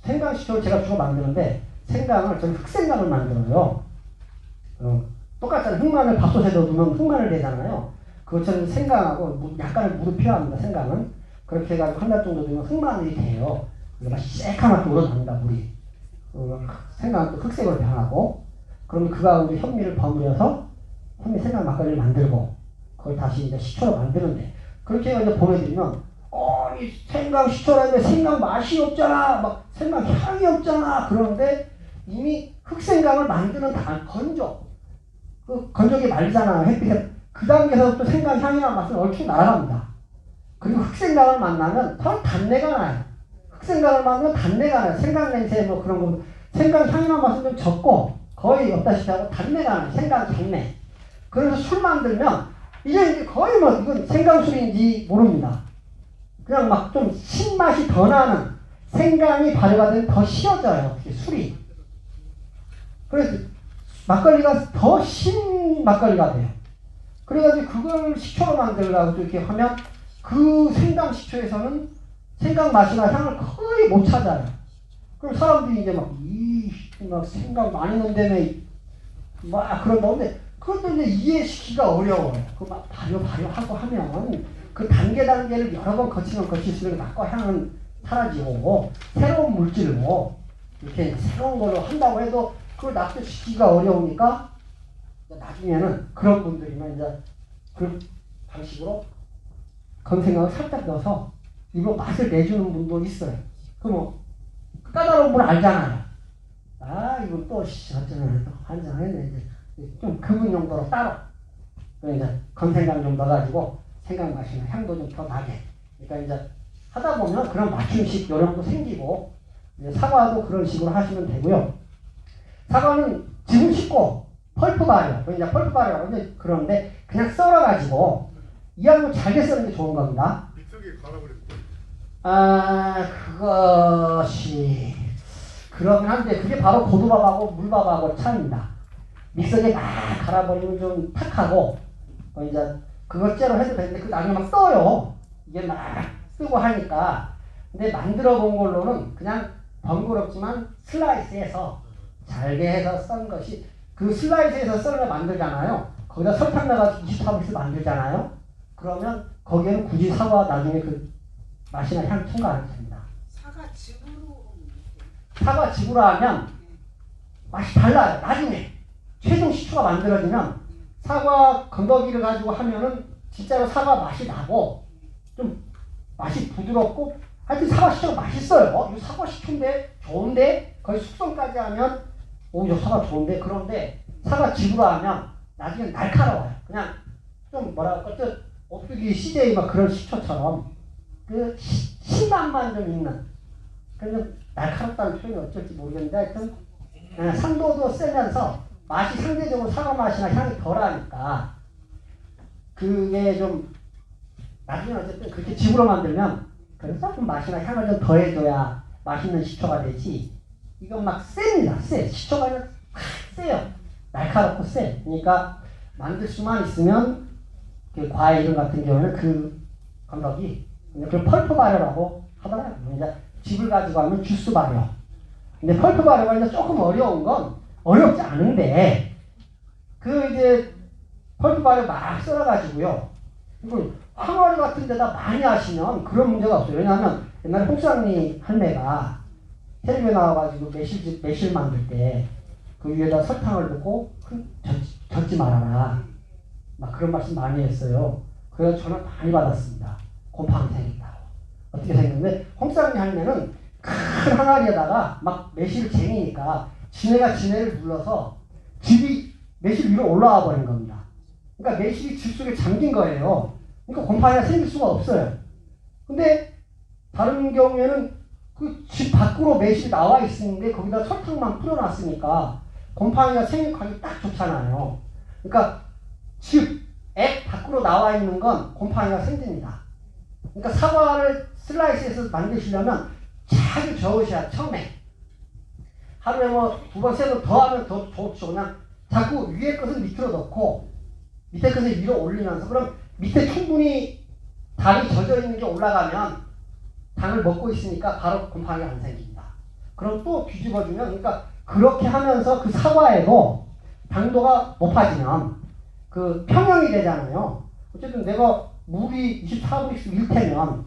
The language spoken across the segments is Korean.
생강식초를 제가 주로 만드는데 생강을 저는 흑생강을 만들어요. 똑같잖아요. 흑마늘 밥솥에 넣어두면 흑마늘 되잖아요. 그것처럼 생강하고 약간의 물이 필요합니다. 생강은 그렇게 해가지고 한 달 정도 되면 흑마늘이 돼요. 맛이 새카맣게 우러납니다. 물이. 생강은 또 흑색으로 변하고 그러면 그 가운데 현미를 버무려서 현미 생강 막걸리를 만들고 그걸 다시 이제 식초로 만드는데 그렇게 해서 보내드리면 이 생강 식초라는데 생강 맛이 없잖아 막 생강 향이 없잖아 그러는데 이미 흑생강을 만드는 건조 그 건조기 말리잖아요. 햇빛에 그 단계에서부터 생강 향이나 맛은 얼추 날아갑니다. 그리고 흑생강을 만나면 더 단내가 나요. 흑생강을 만나면 단내가 나요. 생강 냄새 뭐 그런 거 생강 향이나 맛은 좀 적고 거의 없다시피 하고 단내가 나요. 생강 단내. 그래서 술 만들면 이제 거의 뭐 이건 생강술인지 모릅니다. 그냥 막 좀 신맛이 더 나는 생강이 발효가 되면 더 쉬어져요. 술이. 그래서 막걸리가 더 신 막걸리가 돼요. 그래가지고 그걸 식초로 만들려고 이렇게 하면 그 생강 식초에서는 생강 맛이나 향을 거의 못 찾아요. 그럼 사람들이 이제 막 생강 많이 넣는다며 막 그런다는데 그것도 이제 이해시키기가 어려워요. 그 막 발효하고 하면 그 단계를 여러 번 거치면 거칠수록 맛과 향은 사라지고 새로운 물질로 이렇게 새로운 걸로 한다고 해도 그걸 납득시키기가 어려우니까 나중에는 그런 분들이면 이제 그 방식으로 건생강을 살짝 넣어서 이거 맛을 내주는 분도 있어요. 그럼 까다로운 분 알잖아요. 이거 또 어쩌면 한잔 했네. 이제 좀 그분 용도로 따로 이제 건생강 좀 넣어가지고 생강 맛이나 향도 좀 더 나게. 그러니까 이제 하다 보면 그런 맞춤식 요령도 생기고 사과도 그런 식으로 하시면 되고요. 사과는 지금 씻고 펄프 발효, 이제 펄프 발효라고 그러는데 그냥 썰어가지고 이하고 잘게 썰는 게 좋은 겁니다. 믹서기에 갈아버렸고. 그것이 그러긴 한데 그게 바로 고두밥하고 물밥하고 차이입니다. 믹서기에 막 갈아버리면 좀 탁하고 이제 그것째로 해도 되는데 그 나중에 막 써요. 이게 막 쓰고 하니까. 근데 만들어 본 걸로는 그냥 번거롭지만 슬라이스해서 잘게 해서 썬 것이 그 슬라이스해서 썰어 만들잖아요. 거기다 설탕 넣어가지고 24불스 만들잖아요. 그러면 거기에는 굳이 사과 나중에 그 맛이나 향 첨가 안 해도 됩니다. 사과 즙으로 하면 맛이 달라요. 나중에 최종 식초가 만들어지면 사과 건더기를 가지고 하면은 진짜로 사과 맛이 나고 좀 맛이 부드럽고 하여튼 사과 식초가 맛있어요. 이거 사과 식초인데 좋은데 거의 숙성까지 하면 이거 사과 좋은데 그런데 사과 즙으로 하면 나중에 날카로워요. 그냥 좀 뭐랄까 오뚜기 CJ 막 그런 식초처럼 그 신맛만 좀 있는 그래서 날카롭다는 표현이 어쩔지 모르겠는데 하여튼 산도도 세면서 맛이 상대적으로 사과 맛이나 향이 덜하니까 그게 좀 나중에 어쨌든 그렇게 즙으로 만들면 그래서 조금 맛이나 향을 좀 더해줘야 맛있는 식초가 되지 이건 막 셉니다. 식초가 그냥 팍 세요. 날카롭고 세. 그러니까 만들 수만 있으면 그 과일 이름 같은 경우는 그 건더기 그걸 펄프 발효라고 하더라고요. 이제 즙을 가지고 하면 주스 발효. 근데 펄프 발효가 이제 조금 어려운 건 어렵지 않은데 그 이제 펄프 발효 막 썰어가지고요. 이걸 항아리 같은 데다 많이 하시면 그런 문제가 없어요. 왜냐하면 옛날에 홍수장님 할매가 텔레비에 나와가지고 매실 만들 때 그 위에다 설탕을 넣고 젓지 말아라. 막 그런 말씀 많이 했어요. 그래서 저는 많이 받았습니다. 곰팡이 생긴다고. 어떻게 생겼는데 홍수장님 할매는 큰 항아리에다가 막 매실을 쟁이니까 지네가 지네를 눌러서 즙이 매실 위로 올라와 버린 겁니다. 그러니까 매실이 즙 속에 잠긴 거예요. 그러니까 곰팡이가 생길 수가 없어요. 근데 다른 경우에는 그 집 밖으로 매실이 나와 있는데 거기다 설탕만 뿌려놨으니까 곰팡이가 생육하기 딱 좋잖아요. 그러니까 액 밖으로 나와 있는 건 곰팡이가 생깁니다. 그러니까 사과를 슬라이스해서 만드시려면 잘 저으셔야 처음에 하루에 뭐 2번, 3번 더 하면 더 좋죠. 그냥 자꾸 위에 것은 밑으로 넣고 밑에 것을 위로 올리면서 그럼 밑에 충분히 당이 젖어 있는 게 올라가면 당을 먹고 있으니까 바로 곰팡이가 안 생깁니다. 그럼 또 뒤집어주면, 그러니까 그렇게 하면서 그 사과에도 당도가 높아지면 그 평형이 되잖아요. 어쨌든 내가 물이 24브릭스 1테면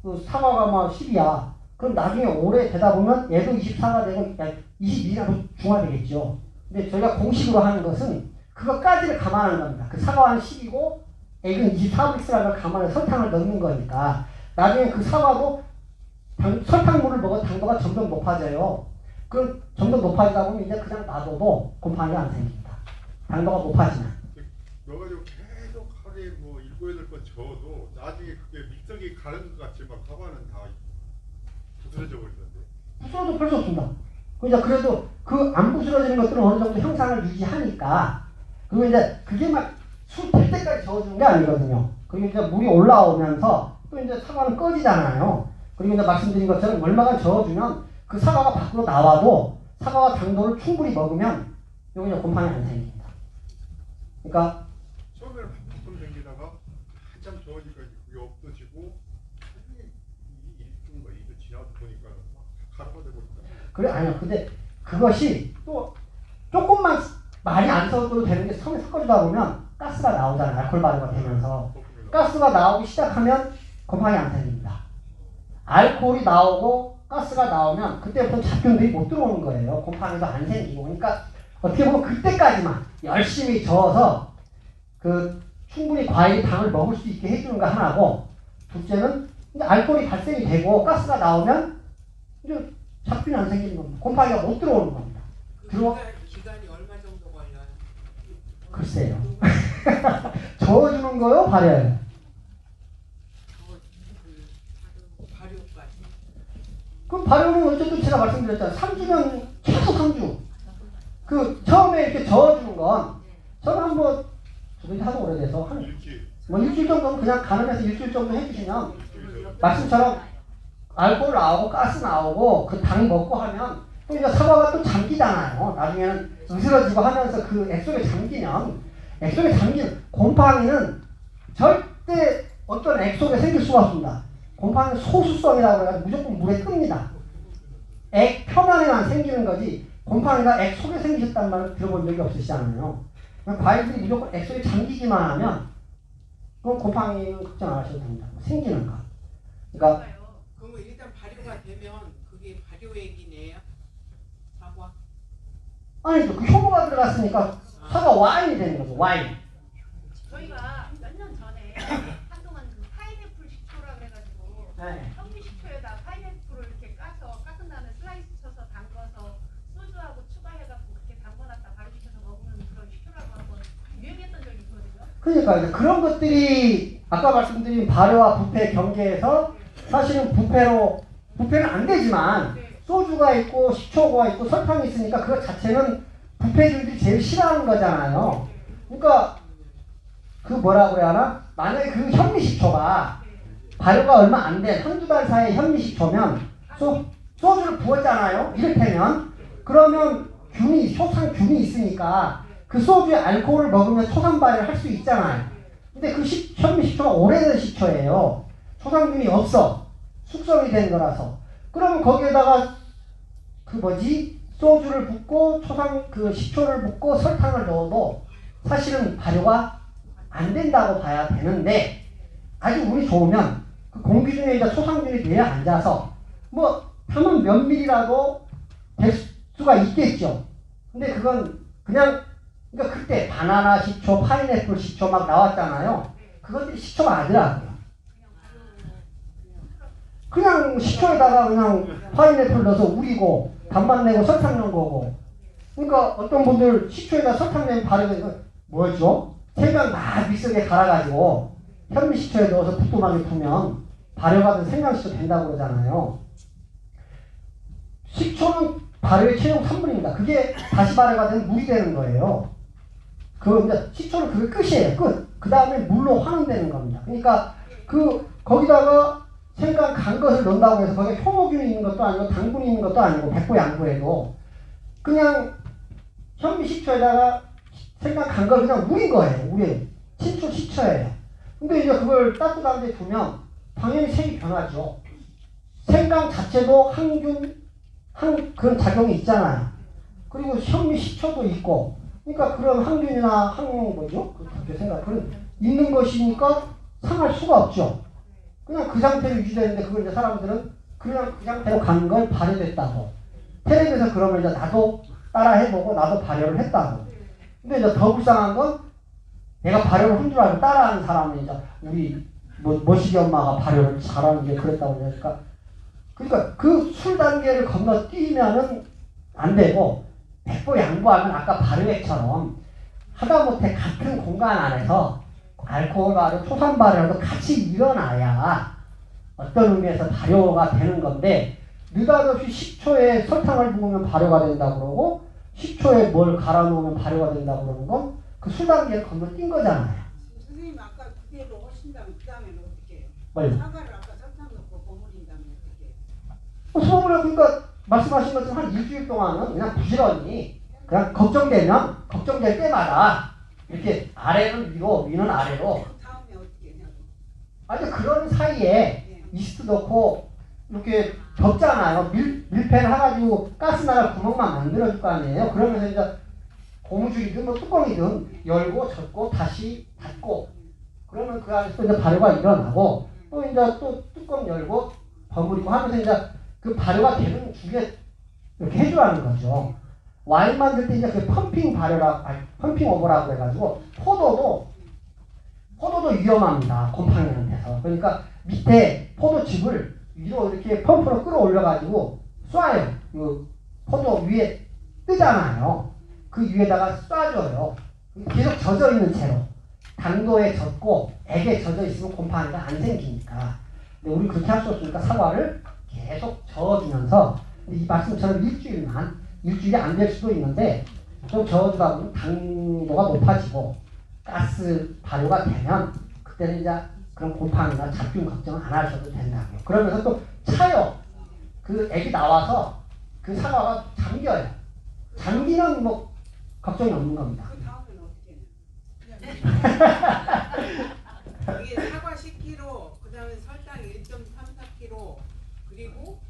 그 사과가 막 10이야. 그럼 나중에 오래 되다 보면 얘도 24가 되고 22가 중화되겠죠. 근데 저희가 공식으로 하는 것은 그것까지를 감안하는 겁니다. 그 사과는 10이고 액은 24브릭스라는 걸 감안해서 설탕을 넣는 거니까 나중에 그 사과도 설탕물을 먹어 당도가 점점 높아져요. 그럼 점점 높아지다 보면 이제 그냥 놔둬도 곰팡이가 안 생깁니다. 당도가 높아지면. 넣어가지고 계속 하루에 뭐 7, 8번 저어도 나중에 그게 믹서기 가는 것 같이 막 사과는 다 부스러져 버리던데. 부스러져 별수 없습니다. 그러니까 그래도 그 안 부스러지는 것들은 어느 정도 형상을 유지하니까 그리고 이제 그게 막 술 될 때까지 저어주는 게 아니거든요. 그리고 이제 물이 올라오면서 또 이제 사과는 꺼지잖아요. 그리고 이제 말씀드린 것처럼 얼마간 저어주면 그 사과가 밖으로 나와도 사과가 당도를 충분히 먹으면 여기 이제 곰팡이 안 생깁니다. 그러니까 처음에는 조금 생기다가 한참 저으니까 그게 없어지고 일주일인가 2주 지나서 보니까 막 가루가 되고 있다. 그래 아니요. 근데 그것이 또 조금만 많이 안 섞어도 되는 게 처음에 섞어주다 보면 가스가 나오잖아요. 알코올 발효가 되면서 가스가 나오기 시작하면 곰팡이 안 생깁니다. 알코올이 나오고 가스가 나오면 그때부터 잡균들이 못 들어오는 거예요. 곰팡이도 안 생기고. 그러니까 어떻게 보면 그때까지만 열심히 저어서 그 충분히 과일이 당을 먹을 수 있게 해주는 거 하나고, 둘째는 이제 알코올이 발생이 되고 가스가 나오면 이제 잡균이 안 생기는 겁니다. 곰팡이가 못 들어오는 겁니다. 기간이 얼마 정도 걸려요? 글쎄요. 저어주는 거요? 발효요? 그럼 발효는 어쨌든 제가 말씀드렸잖아요. 3주면 최소 3주. 그 처음에 이렇게 저어주는 건 저는 한번 저도 하도 오래돼서 한 일주일 정도는 그냥 가늠해서 일주일 정도 해주시면 말씀처럼 알코올 나오고 가스 나오고 그 당 먹고 하면 또 이제 사과가 또 잠기잖아요. 나중에는 으스러지고 하면서 그 액 속에 잠기면 곰팡이는 절대 어떤 액 속에 생길 수가 없습니다. 곰팡이는 소수성이라고 해가지고 무조건 물에 뜹니다. 액 표면에만 생기는 거지 곰팡이가 액 속에 생기셨다는 말을 들어본 적이 없으시잖아요. 과일들이 무조건 액 속에 잠기기만 하면 그럼 곰팡이는 걱정 안 하셔도 됩니다. 생기는 거. 그러니까 그럼 일단 발효가 되면 그게 발효액이네요? 사과? 아니죠. 그 효모가 들어갔으니까 사과 와인이 되는 거죠. 와인. 저희가 몇 년 전에 한동안 그 파인애플 식초라 그래가지고 네. 현미 식초에다 파인애플을 이렇게 깎은 다음에 슬라이스 쳐서 담궈서 소주하고 추가해갖고 그렇게 담궈놨다 발효시켜서 먹는 그런 식초라고 한번 유행했던 적이 있거든요. 그러니까 이제 그런 것들이 아까 말씀드린 발효와 부패 경계에서 사실은 부패는 안 되지만 소주가 있고 식초가 있고 설탕이 있으니까 그것 자체는 부패들이 제일 싫어하는 거잖아요. 그러니까 그 뭐라고 그래야 하나? 만약에 그 현미식초가 발효가 얼마 안 된 한두 달 사이에 현미식초면 소주를 부었잖아요. 이를테면 그러면 효상균이 있으니까 그 소주에 알코올을 먹으면 초산 발효를 할 수 있잖아요. 근데 그 현미식초가 오래된 식초예요. 초상균이 없어. 숙성이 된 거라서. 그러면 거기에다가 소주를 붓고 그 식초를 붓고 설탕을 넣어도 사실은 발효가 안 된다고 봐야 되는데 아주 운이 좋으면 그 공기 중에 이제 초상균이 내려앉아서 다만 몇 밀리라도 될 수가 있겠죠. 근데 그건 그러니까 그때 바나나 식초, 파인애플 식초 막 나왔잖아요. 그것들이 식초가 아니더라고요. 그냥 식초에다가 그냥 파인애플 넣어서 우리고 단맛 내고 설탕 넣은 거고. 그러니까 어떤 분들 식초에다 설탕 내면 발효되는 뭐죠? 생강 막 믹서기에 갈아가지고 현미식초에 넣어서 부뚜막에 두면 발효가 된 생강식초 된다고 그러잖아요. 식초는 발효의 최종 3분입니다. 그게 다시 발효가 되면 물이 되는 거예요. 식초는 그게 끝이에요. 끝. 그 다음에 물로 환원되는 겁니다. 그러니까 거기다가 생강 간 것을 넣는다고 해서 거기에 효모균이 있는 것도 아니고 당분이 있는 것도 아니고 백보양보해도 그냥 현미식초에다가 생강 간 걸 그냥 우린 거예요. 친초 식초예요. 근데 이제 그걸 따뜻한 데 두면 당연히 색이 변하죠. 생강 자체도 그런 작용이 있잖아요. 그리고 현미 식초도 있고, 그러니까 그런 항균이나 뭐죠? 그렇게 생각, 그런 있는 것이니까 상할 수가 없죠. 그냥 그 상태로 유지되는데 그걸 이제 사람들은 그냥 그 상태로 가는 걸 발효됐다고. 텔레비에서 그러면 이제 나도 따라 해보고 나도 발효를 했다고. 근데 이제 더 불쌍한 건 내가 발효를 한 줄 알고 따라하는 사람은 이제 우리 머시기 엄마가 발효를 잘하는 게 그랬다고 그러니까. 그러니까 그 술 단계를 건너뛰면은 안 되고 백보 양보하면 아까 발효액처럼 하다못해 같은 공간 안에서 알코올 발효, 초산 발효도 같이 일어나야 어떤 의미에서 발효가 되는 건데 느닷없이 식초에 설탕을 부으면 발효가 된다고 그러고 식초에 뭘 갈아 놓으면 발효가 된다고 그러는 건 그 술 단계를 건너뛴 거잖아요. 선생님 아까 그대로 하신다면 그 다음에는 어떻게 해요? 뭘요? 사과를 아까 설탕 넣고 버무린다면 어떻게 해요? 수업을 그러니까 말씀하신 것처럼 한 일주일 동안은 그냥 부지런히 그냥 걱정될 때마다 이렇게 아래는 위로 위는 아래로 그 다음에 어떻게 해요? 아니 그런 사이에 이스트 넣고 이렇게 겹잖아요. 밀폐를 해가지고 가스 나갈 구멍만 만들어줄 거 아니에요. 그러면서 이제 고무줄이든 뭐 뚜껑이든 열고 젖고 다시 닫고 그러면 그 안에서 이제 발효가 일어나고 또 이제 또 뚜껑 열고 버무리고 하면서 이제 그 발효가 되는 주에 이렇게 해주라는 거죠. 와인 만들 때 이제 그 펌핑 오버라고 해가지고 포도도 위험합니다. 곰팡이한테서. 그러니까 밑에 포도즙을 위로 이렇게 펌프로 끌어올려가지고 쏴요. 그 포도 위에 뜨잖아요. 그 위에다가 쏴줘요. 계속 젖어 있는 채로. 당도에 젖고 액에 젖어 있으면 곰팡이가 안 생기니까. 근데 우리 그렇게 할 수 없으니까 사과를 계속 저어주면서 이 말씀처럼 일주일이 안 될 수도 있는데 좀 저어주다 보면 당도가 높아지고 가스 발효가 되면 그때는 이제 그런 곰팡이나 잡균 걱정 안 하셔도 된다고요. 그러면서 또 차요. 그 액이 나와서 그 사과가 잠겨요. 잠기는 뭐 걱정이 없는 겁니다. 그 다음에는 어떻게 해요? 이게 사과 10kg, 그 다음에 설탕 1.34kg, 그리고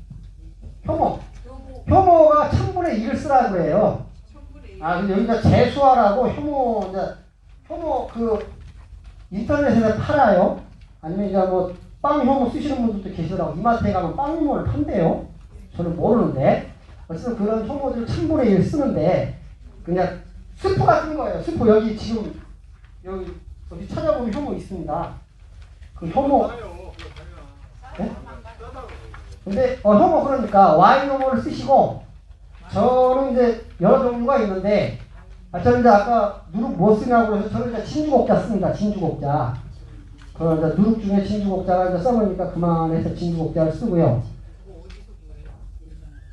효모가 1000분의 1을 쓰라고 해요. 1000분의 1. 근데 여기가 제수화라고 효모 그 인터넷에서 팔아요. 아니면 이제 뭐 빵 효모 쓰시는 분들도 계시더라고. 이마트에 가면 빵 효모를 판대요. 저는 모르는데 어쨌든 그런 효모들 1000분의 1 쓰는데 그냥 스프 같은 거예요. 스프 여기 지금 여기 찾아보면 효모 있습니다. 그 효모. 네? 근데 효모 그러니까 와인 효모를 쓰시고 저는 이제 여러 종류가 있는데 저는 이제 아까 누룩 뭐 쓰냐고 해서 저는 이제 진주곡자 씁니다. 진주곡자. 그 이제 누룩 중에 진주곡자가 이제 써보니까 그만해서 진주곡자를 쓰고요.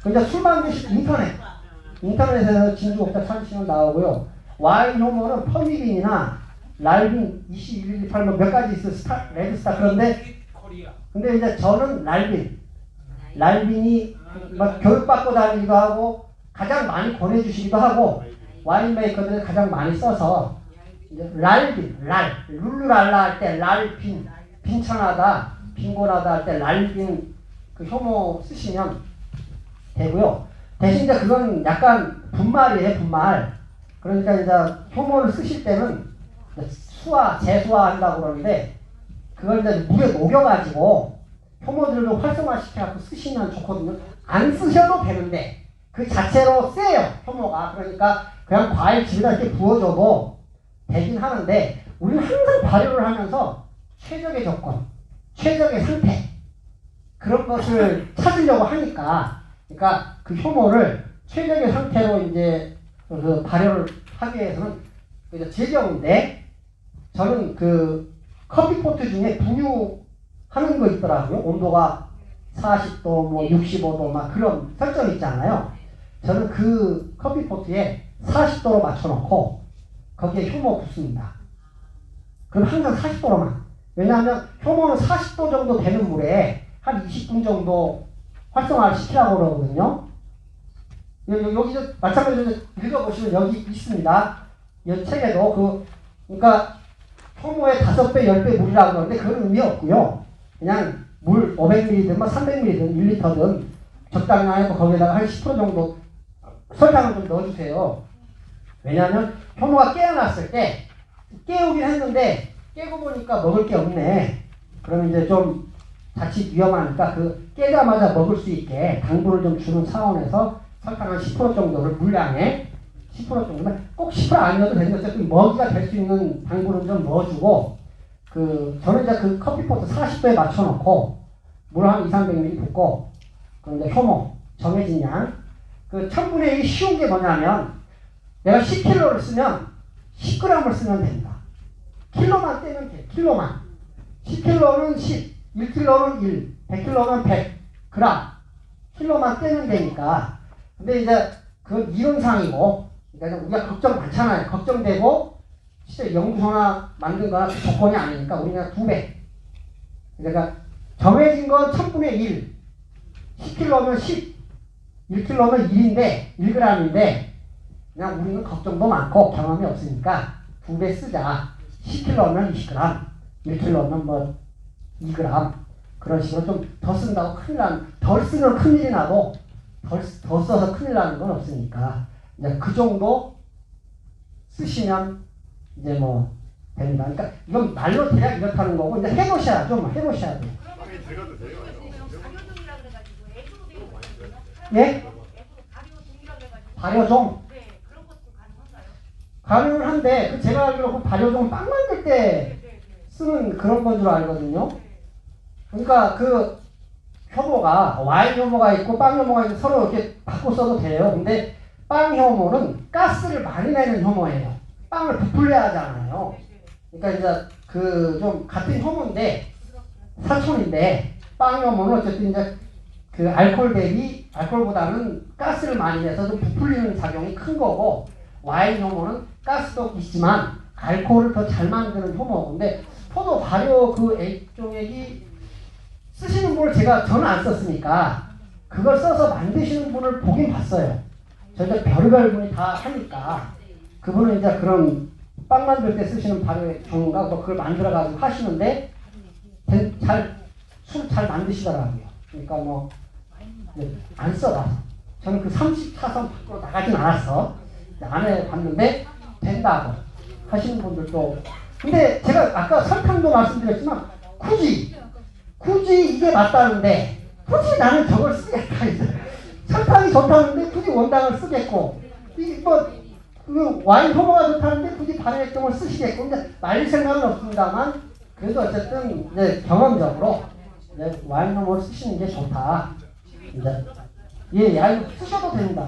그 이제 술 만드실 인터넷에서 진주곡자 찾으시면 나오고요. 와인 효모는 퍼미빈이나 랄빈 2118 뭐 몇 가지 있어요. 레드스타 그런데 근데 이제 저는 랄빈이 막 교육받고 다니기도 하고 가장 많이 권해주시기도 하고 와인 메이커들이 가장 많이 써서 이제 룰루랄라 할 때 랄빈 빈천하다 빈곤하다 할 때 랄빈 그 효모 쓰시면 되고요. 대신 이제 그건 약간 분말이에요. 분말. 그러니까 이제 효모를 쓰실 때는 제수화 한다고 그러는데 그걸 이제 물에 녹여가지고 효모들을 활성화시켜갖고 쓰시면 좋거든요. 안 쓰셔도 되는데 그 자체로 세요. 효모가. 그러니까 그냥 과일집에다 이렇게 부어줘도 되긴 하는데 우리는 항상 발효를 하면서 최적의 조건, 최적의 상태 그런 것을 찾으려고 하니까 그러니까 그 효모를 최적의 상태로 이제 그 발효를 하기 위해서는 제일 경우인데 저는 그 커피포트 중에 분유하는 거 있더라고요. 온도가 40도, 뭐 65도 막 그런 설정이 있잖아요. 저는 그 커피포트에 40도로 맞춰놓고 거기에 효모 붓습니다. 그럼 항상 40도로만. 왜냐하면 효모는 40도 정도 되는 물에 한 20분 정도 활성화를 시키라고 그러거든요. 여기 마찬가지로 읽어보시면 여기 있습니다. 이 책에도 그러니까 효모의 5배, 10배 물이라고 그러는데 그건 의미 없고요. 그냥 물 500ml든 뭐 300ml든 1리터든 적당히 하고 거기다가 한 10% 정도 설탕을 좀 넣어주세요. 왜냐하면 효모가 깨어났을 때 깨우긴 했는데 깨고 보니까 먹을 게 없네. 그러면 이제 좀 자칫 위험하니까 그 깨자마자 먹을 수 있게 당분을 좀 주는 차원에서 설탕 한 10% 정도를 물량에 10% 정도면 꼭 10% 아니어도 되는데 어쨌든 먹이가 될 수 있는 당분을 좀 넣어주고 저는 이제 그 커피포트 40도에 맞춰놓고 물 한 200~300ml 붓고 그럼 이제 효모 정해진 양 그 1000분의 1이 쉬운 게 뭐냐면 내가 10kg를 쓰면 10g을 쓰면 됩니다. 킬로만 떼면 돼. 킬로만 10kg는 10, 1kg는 1, 100kg는 100g 킬로만 떼면 되니까. 근데 이제 그건 이론상이고 그러니까 우리가 걱정 많잖아요. 걱정되고 진짜 연구소나 만든 거나 그 조건이 아니니까 우리가 2배. 그러니까 정해진 건 1000분의 1. 10kg면 10, 1kg면 1인데 1g인데 그냥 우리는 걱정도 많고 경험이 없으니까 2배 쓰자. 10kg면 20g, 1kg면 뭐 2g 그런 식으로 좀 더 쓴다고 큰일 덜 쓰면 큰일이 나도 더 써서 큰일 나는 건 없으니까 이제 그 정도 쓰시면 이제 뭐 됩니다. 그러니까 이건 말로 대략 이렇다는 거고 이제 해보셔야죠. 뭐 해보셔야 돼요. 빵에 들어가도 돼요. 발효종이라 그래가지고 액으로 되어 있거든요. 예? 액으로 발효종이라 그래가지고. 발효종? 네, 그런 것도 가능한가요? 가능은 한데 그 제가 알기로 그 발효종 빵 만들 때 네. 쓰는 그런 건 줄 알거든요. 네. 그러니까 그 효모가 와인 효모가 있고 빵 효모가 있고 서로 이렇게 바꿔 써도 돼요. 근데 빵 효모는 가스를 많이 내는 효모예요. 빵을 부풀려야 하잖아요. 그러니까 이제 그 좀 같은 효모인데 사촌인데 빵 효모는 어쨌든 이제 그 알코올 대비 알코올보다는 가스를 많이 내서 좀 부풀리는 작용이 큰 거고 와인 효모는 가스도 있지만 알코올을 더 잘 만드는 효모. 근데 포도 발효 그 액종액이 쓰시는 분을 저는 안 썼으니까 그걸 써서 만드시는 분을 보긴 봤어요. 저희가 별의별 분이 다 하니까 그분은 이제 그런 빵 만들 때 쓰시는 발효액종인가 뭐 그걸 만들어가지고 하시는데 술 잘 만드시더라고요. 그러니까 뭐 안 써봐서 저는 그 34선 밖으로 나가진 않았어. 안 해봤는데 된다고 하시는 분들도. 근데 제가 아까 설탕도 말씀드렸지만 굳이 이게 맞다는데 굳이 나는 저걸 쓰겠다. 설탕이 좋다는데 굳이 원당을 쓰겠고 그 와인 효모가 좋다는데 굳이 발효액종을 쓰시겠고 이제 말릴 생각은 없습니다만 그래도 어쨌든 이제 경험적으로 이제 와인 효모를 쓰시는 게 좋다. 이제 쓰셔도 됩니다.